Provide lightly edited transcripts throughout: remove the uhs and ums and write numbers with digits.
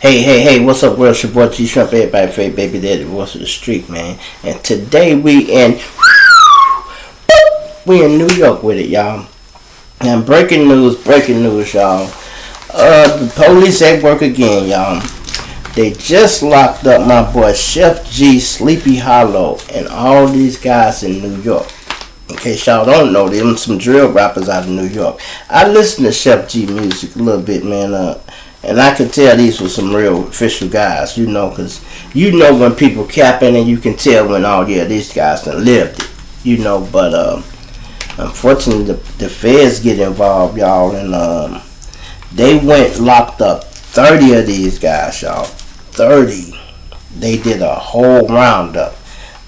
Hey, what's up, world? It's your boy G Shrimp, everybody, favorite baby daddy, voice of the street, man. And today we in New York with it, y'all. And breaking news, y'all. The police at work again, y'all. They just locked up my boy Chef G, Sleepy Hollow, and all these guys in New York. In case y'all don't know, them some drill rappers out of New York. I listen to Chef G music a little bit, man. And I can tell these were some real official guys, you know, because you know when people capping and you can tell when, oh yeah, these guys done lived it, you know. But unfortunately, the feds get involved, y'all, and they locked up 30 of these guys, y'all. 30. They did a whole roundup.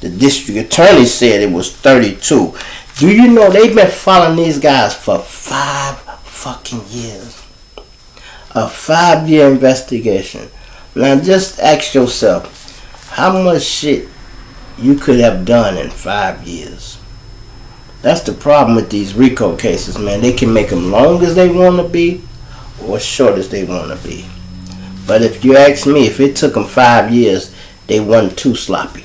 The district attorney said it was 32. Do you know they've been following these guys for 5 fucking years? A 5-year investigation. Now just ask yourself, how much shit you could have done in 5 years? That's the problem with these RICO cases, man. They can make them long as they want to be or short as they want to be. But if you ask me, if it took them 5 years, they wasn't too sloppy.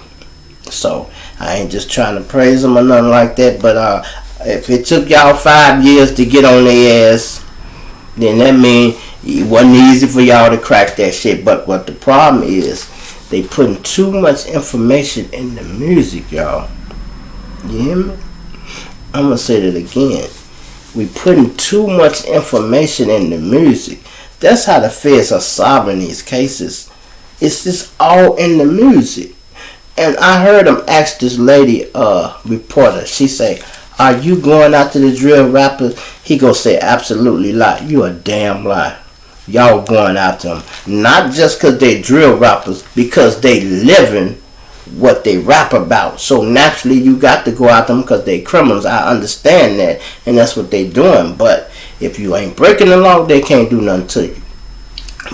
So I ain't just trying to praise them or nothing like that, but if it took y'all 5 years to get on their ass, then that means it wasn't easy for y'all to crack that shit. But what the problem is, they putting too much information in the music, y'all. You hear me? I'm gonna say that again. We putting too much information in the music. That's how the feds are solving these cases. It's just all in the music. And I heard them ask this lady, reporter. She say, "Are you going after the drill rappers?" He gonna say, "Absolutely lie. You a damn lie. Y'all going after them. Not just because they drill rappers, because they living what they rap about. So naturally you got to go after them because they criminals. I understand that. And that's what they doing. But if you ain't breaking the law, they can't do nothing to you."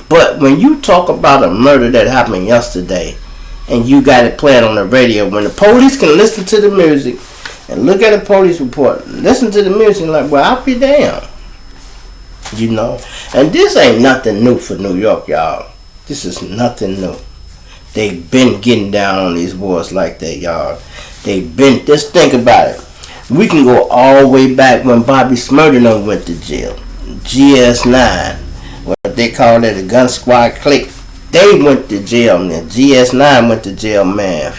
But when you talk about a murder that happened yesterday, and you got it playing on the radio, when the police can listen to the music and look at the police report, listen to the music, like, well, I'll be damned. You know, and this ain't nothing new for New York, y'all. This is nothing new. They been getting down on these boys like that, y'all. They been, just think about it. We can go all the way back when Bobby Smurder went to jail. GS9, what they call it, a gun squad clique. They went to jail, man. GS9 went to jail, man.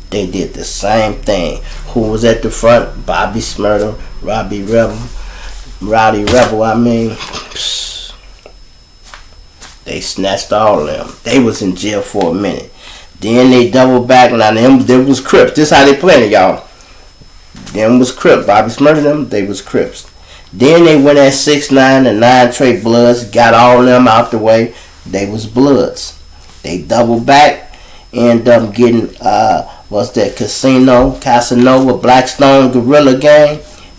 They did the same thing. Who was at the front? Bobby Smurder, Rowdy Rebel, I mean. They snatched all of them. They was in jail for a minute. Then they doubled back. Now them was Crips. This how they playing it, y'all. Them was Crips. Bobby Smurder them, they was Crips. Then they went at 6ix9ine and 9 Trey Bloods. Got all of them out the way. They was Bloods. They doubled back. Ended up getting, what's that, Casanova, Blackstone, Guerrilla Gang.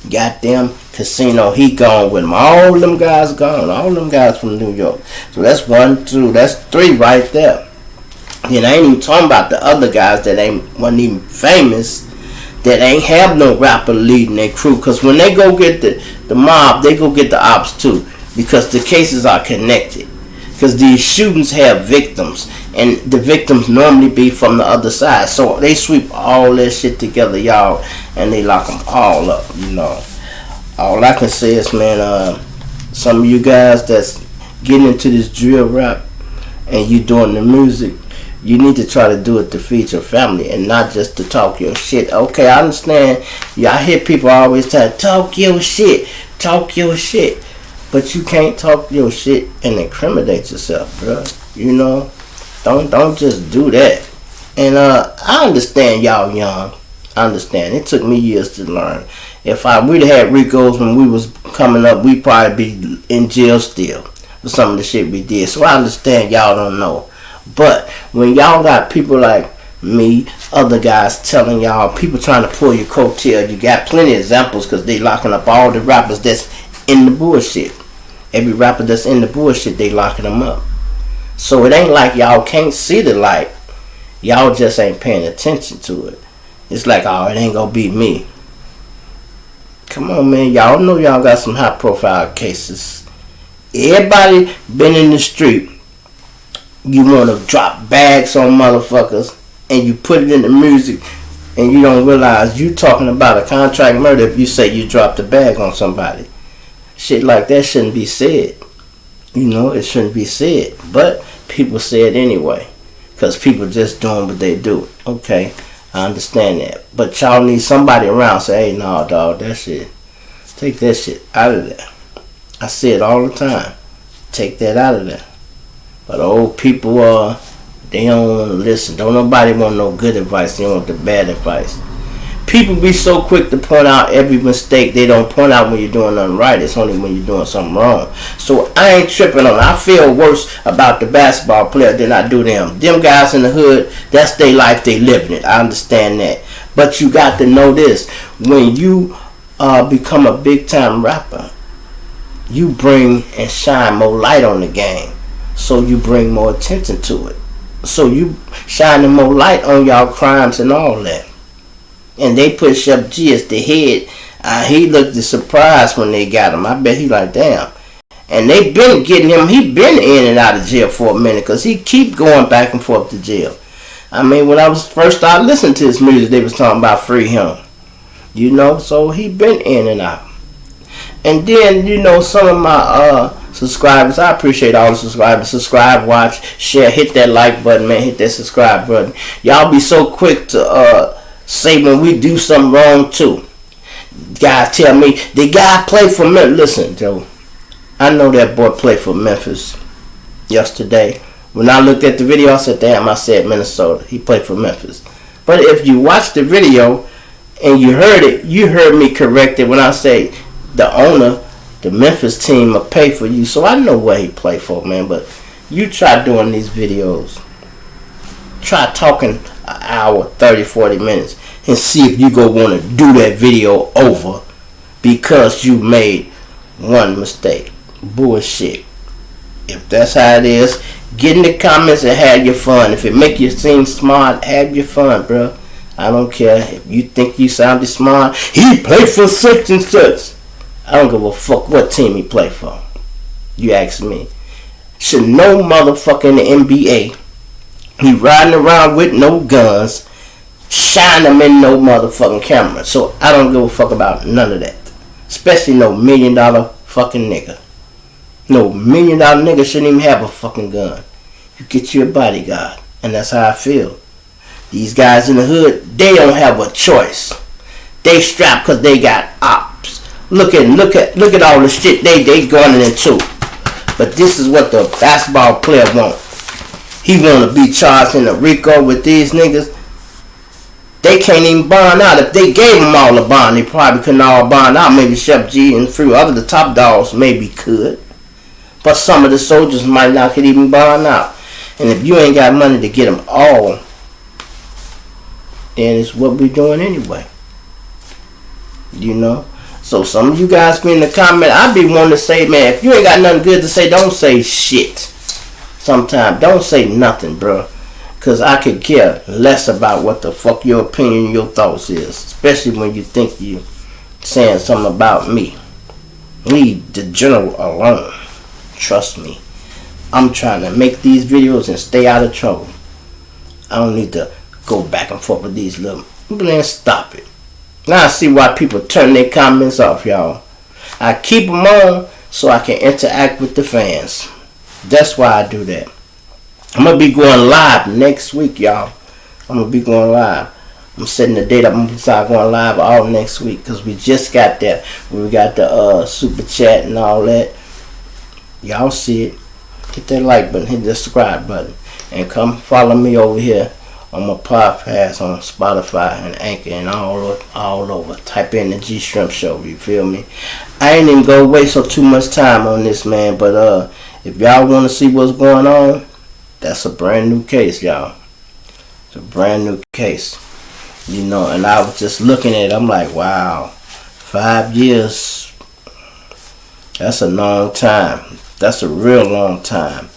Got them. Casino, he gone with them. All them guys gone. All them guys from New York. So that's 1, 2, that's 3 right there. Then I ain't even talking about the other guys that wasn't even famous, that ain't have no rapper leading their crew. Because when they go get the mob, they go get the ops too. Because the cases are connected. Because these shootings have victims. And the victims normally be from the other side. So they sweep all that shit together, y'all. And they lock them all up, you know. All I can say is, man, some of you guys that's getting into this drill rap and you doing the music, you need to try to do it to feed your family and not just to talk your shit. Okay, I understand. Yeah, I hear people always tell, talk your shit. But you can't talk your shit and incriminate yourself, bro. You know, don't just do that. And I understand y'all young. I understand. It took me years to learn. If we'd have had RICOs when we was coming up, we'd probably be in jail still for some of the shit we did. So I understand y'all don't know. But when y'all got people like me, other guys telling y'all, people trying to pull your coattail, you got plenty of examples because they locking up all the rappers that's in the bullshit. Every rapper that's in the bullshit, they locking them up. So it ain't like y'all can't see the light. Y'all just ain't paying attention to it. It's like, oh, it ain't gonna be me. Come on, man. Y'all know y'all got some high profile cases. Everybody been in the street you want to drop bags on motherfuckers, and you put it in the music, and you don't realize you talking about a contract murder if you say you dropped a bag on somebody. Shit like that shouldn't be said. You know, it shouldn't be said. But people say it anyway. Because people just doing what they do. Okay, I understand that. But y'all need somebody around say, hey, no, dog, that shit. Take that shit out of there. I say it all the time. Take that out of there. But old people, they don't want to listen. Don't nobody want no good advice. They want the bad advice. People be so quick to point out every mistake. They don't point out when you're doing nothing right. It's only when you're doing something wrong. So I ain't tripping on it. I feel worse about the basketball player than I do them. Them guys in the hood, that's their life. They living it. I understand that. But you got to know this. When you become a big time rapper, you bring and shine more light on the game. So you bring more attention to it. So you shining more light on y'all crimes and all that. And they put Chef G as the head. He looked surprised when they got him. I bet he like, damn. And they been getting him. He been in and out of jail for a minute because he keep going back and forth to jail. I mean, when I was first started listening to his music, they was talking about free him. You know, so he been in and out. And then, you know, some of my subscribers, I appreciate all the subscribers. Subscribe, watch, share, hit that like button, man. Hit that subscribe button. Y'all be so quick to say when we do something wrong too. Guys tell me the guy played for Memphis. Listen, Joe, I know that boy played for Memphis yesterday. When I looked at the video, I said, damn, I said Minnesota. He played for Memphis. But if you watch the video and you heard it, you heard me correct it when I say the owner, the Memphis team will pay for you. So I know where he played for, man. But you try doing these videos. Try talking an hour, 30, 40 minutes and see if you go want to do that video over because you made one mistake. Bullshit. If that's how it is, get in the comments and have your fun. If it make you seem smart, have your fun, bro. I don't care. If you think you sounded smart, he played for such and such. I don't give a fuck what team he played for. You ask me. Should no motherfucker in the NBA he riding around with no guns, shine them in no motherfucking camera. So I don't give a fuck about none of that. Especially no $1 million fucking nigga. No $1 million nigga shouldn't even have a fucking gun. You get you a bodyguard. And that's how I feel. These guys in the hood, they don't have a choice. They strapped because they got ops. Look at all the shit they going into. But this is what the basketball player wants. He want to be charged in a RICO with these niggas. They can't even bond out. If they gave them all a bond, they probably couldn't all bond out. Maybe Chef G and a few other the top dogs maybe could. But some of the soldiers might not could even bond out. And if you ain't got money to get them all, then it's what we doing anyway. You know? So some of you guys be in the comment, I be wanting to say, man, if you ain't got nothing good to say, don't say shit. Sometimes don't say nothing, bro. Because I could care less about what the fuck your opinion, your thoughts is. Especially when you think you saying something about me. Leave the general alone. Trust me. I'm trying to make these videos and stay out of trouble. I don't need to go back and forth with these little... Man, stop it. Now I see why people turn their comments off, y'all. I keep them on so I can interact with the fans. That's why I do that. I'm going to be going live next week, y'all. I'm going to be going live. I'm setting the date up. I'm going to start going live all next week because we just got that. We got the super chat and all that. Y'all see it. Hit that like button. Hit the subscribe button. And come follow me over here on my podcast on Spotify and Anchor and all over. Type in the G Shrimp Show. You feel me? I ain't even going to waste so too much time on this, man. But if y'all want to see what's going on, that's a brand new case, y'all. It's a brand new case. You know, and I was just looking at it. I'm like, wow. 5 years. That's a long time. That's a real long time.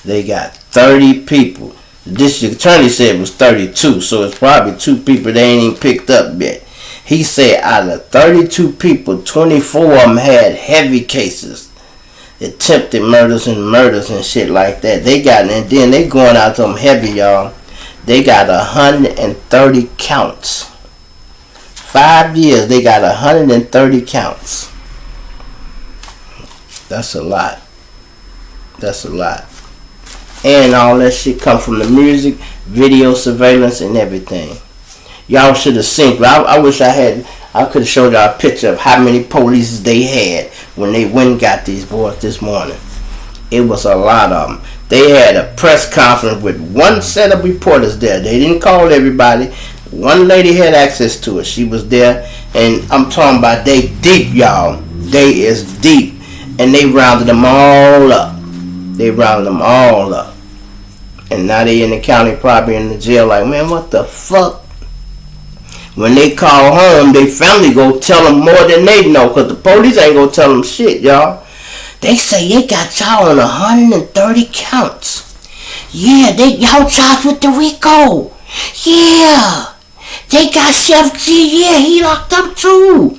They got 30 people. The district attorney said it was 32. So it's probably 2 people they ain't even picked up yet. He said out of 32 people, 24 of them had heavy cases. attempted murders and shit like that. They got, and then they going out to them heavy, y'all. They got 130 counts. 5 years, they got 130 counts. That's a lot. That's a lot. And all that shit come from the music, video surveillance, and everything. Y'all should have seen. I wish I could have showed y'all a picture of how many police they had when they went and got these boys this morning. It was a lot of them. They had a press conference with one set of reporters there. They didn't call everybody. One lady had access to it. She was there. And I'm talking about they deep, y'all. They is deep. And they rounded them all up. They rounded them all up. And now they in the county, probably in the jail, like, man, what the fuck? When they call home, they family go tell them more than they know, because the police ain't gonna tell them shit, y'all. They say they got y'all on 130 counts. Yeah, y'all charged with the RICO. Yeah. They got Chef G, yeah, he locked up too.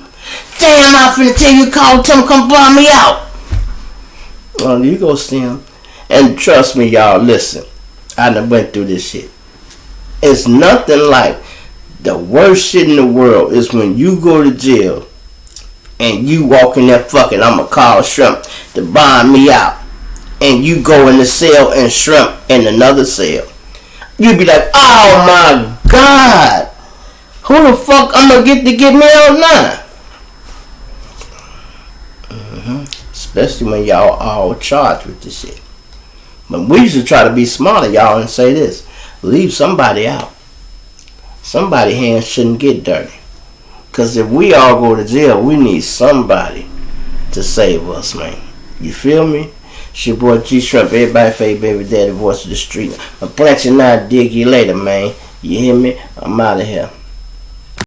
Damn, I'm finna tell you, tell him come blow me out. Well, you go see him. And trust me, y'all, listen. I done went through this shit. It's nothing like the worst shit in the world is when you go to jail and you walk in there fucking, I'ma call Shrimp to bond me out. And you go in the cell and Shrimp in another cell. You be like, oh my God. Who the fuck I'ma get to get me out now? Especially when y'all all charged with this shit. But we used to try to be smarter, y'all, and say this. Leave somebody out. Somebody's hands shouldn't get dirty. Because if we all go to jail, we need somebody to save us, man. You feel me? It's your boy G Shrimp, everybody fave baby daddy, voice of the street. I'm planting now, dig you later, man. You hear me? I'm out of here.